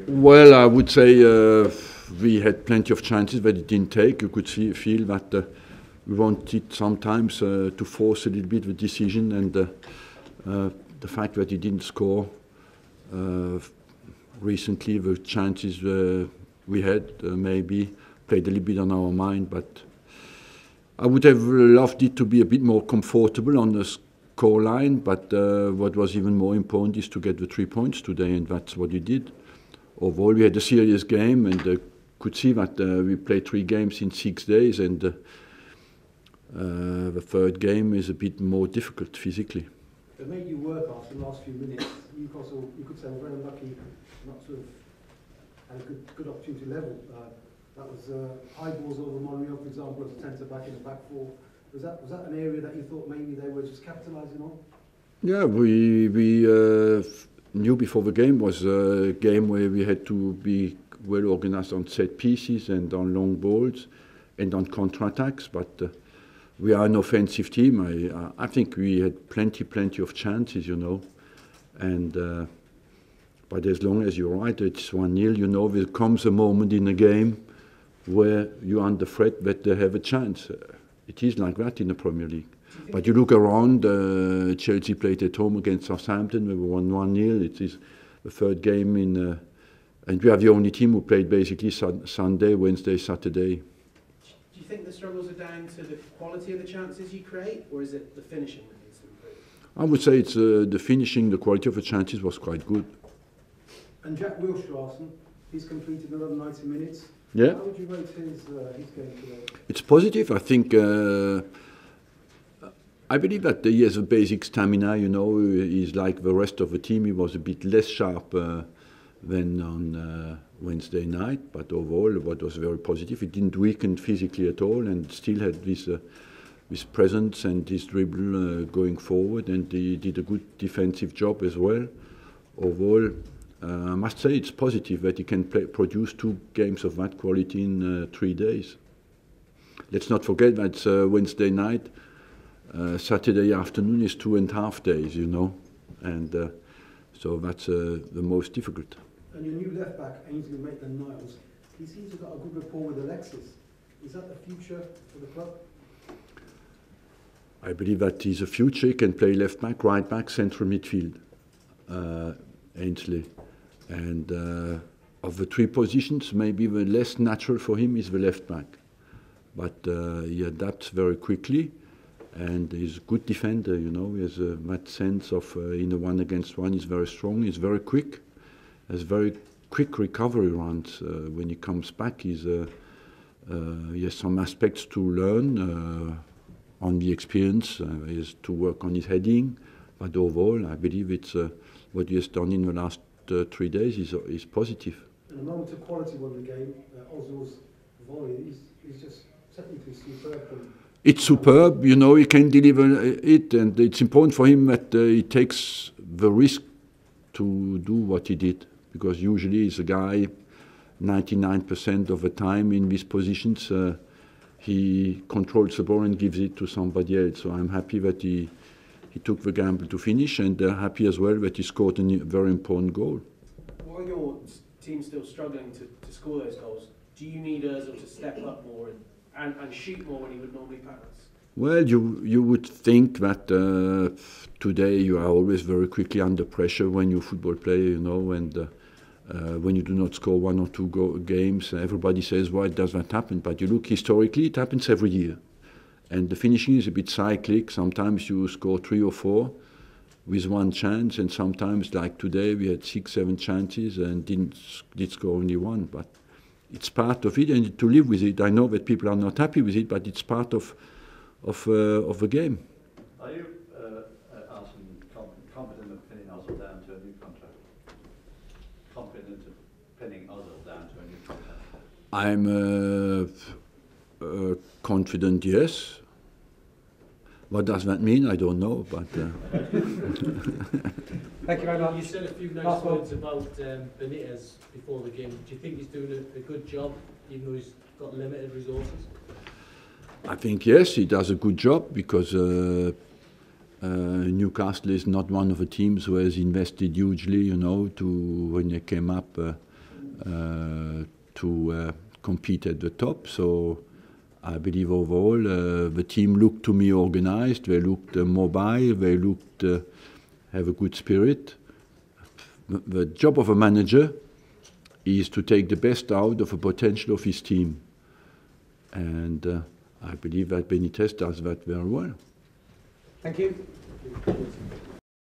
Well, I would say we had plenty of chances that it didn't take. You could feel that we wanted sometimes to force a little bit the decision, and the fact that he didn't score recently, the chances we had maybe played a little bit on our mind, but I would have loved it to be a bit more comfortable on the score line, but what was even more important is to get the 3 points today, and that's what we did. Overall, we had a serious game, and could see that we played 3 games in 6 days, and the third game is a bit more difficult physically. It made you work after the last few minutes. Newcastle, you could say, were very lucky not to have had a good opportunity to level. That was high balls over Monreal, for example, as a centre back in the back four. Was that an area that you thought maybe they were just capitalising on? Yeah, we knew before the game was a game where we had to be well organised on set pieces and on long balls and on counter-attacks, but we are an offensive team. I think we had plenty of chances, you know, and but as long as you're right, it's 1-0, you know, there comes a moment in a game where you're under threat that they have a chance. It is like that in the Premier League. But you look around, Chelsea played at home against Southampton, we won 1-0. It is the third game in, and we are the only team who played basically Sunday, Wednesday, Saturday. Do you think the struggles are down to the quality of the chances you create, or is it the finishing that needs to improve? I would say it's the finishing, the quality of the chances was quite good. And Jack Wilshere, he's completed another 90 minutes. Yeah. How would you rate his game today? It's positive. I think I believe that he has a basic stamina. You know, he's like the rest of the team. He was a bit less sharp than on Wednesday night, but overall, what was very positive. He didn't weaken physically at all, and still had this presence and this dribble going forward, and he did a good defensive job as well. Overall, I must say it's positive that he can produce 2 games of that quality in 3 days. Let's not forget that it's Wednesday night, Saturday afternoon is 2.5 days, you know, and so that's the most difficult. And your new left back, Ainsley Maitland-Niles, he seems to have got a good rapport with Alexis. Is that the future for the club? I believe that he's a future. He can play left back, right back, central midfield, Ainsley. And of the 3 positions, maybe the less natural for him is the left back. But he adapts very quickly, and he's a good defender, you know. He has that sense of in a 1-against-1, he's very strong, he's very quick, has very quick recovery runs. When he comes back, he has some aspects to learn on the experience. He has to work on his heading, but overall, I believe it's what he has done in the last 3 days is positive. And a moment of quality won the game. Ozil's volley, he's just technically superb. It's superb, you know, he can deliver it, and it's important for him that he takes the risk to do what he did, because usually he's a guy 99% of the time in these positions, he controls the ball and gives it to somebody else. So I'm happy that he took the gamble to finish, and happy as well that he scored a very important goal. While your team's still struggling to score those goals, do you need Ozil to step up more and shoot more when he would normally pass? Well, you would think that today you are always very quickly under pressure when you're a football player, you know, and when you do not score 1 or 2 games, everybody says, why does that happen? But you look historically, it happens every year. And the finishing is a bit cyclic. Sometimes you score 3 or 4 with 1 chance, and sometimes, like today, we had 6, 7 chances and did score only 1. But it's part of it, and to live with it. I know that people are not happy with it, but it's part of the game. Are you, Arsene, confident of pinning Ozil down to a new contract? Confident of pinning Ozil down to a new contract? I'm confident, yes. What does that mean? I don't know, but... Thank you very much. You said a few nice words about Benitez before the game. Do you think he's doing a good job, even though he's got limited resources? I think, yes, he does a good job, because Newcastle is not one of the teams who has invested hugely, you know, when they came up to compete at the top. So I believe overall the team looked to me organized, they looked mobile, they looked have a good spirit. The job of a manager is to take the best out of the potential of his team. And I believe that Benitez does that very well. Thank you.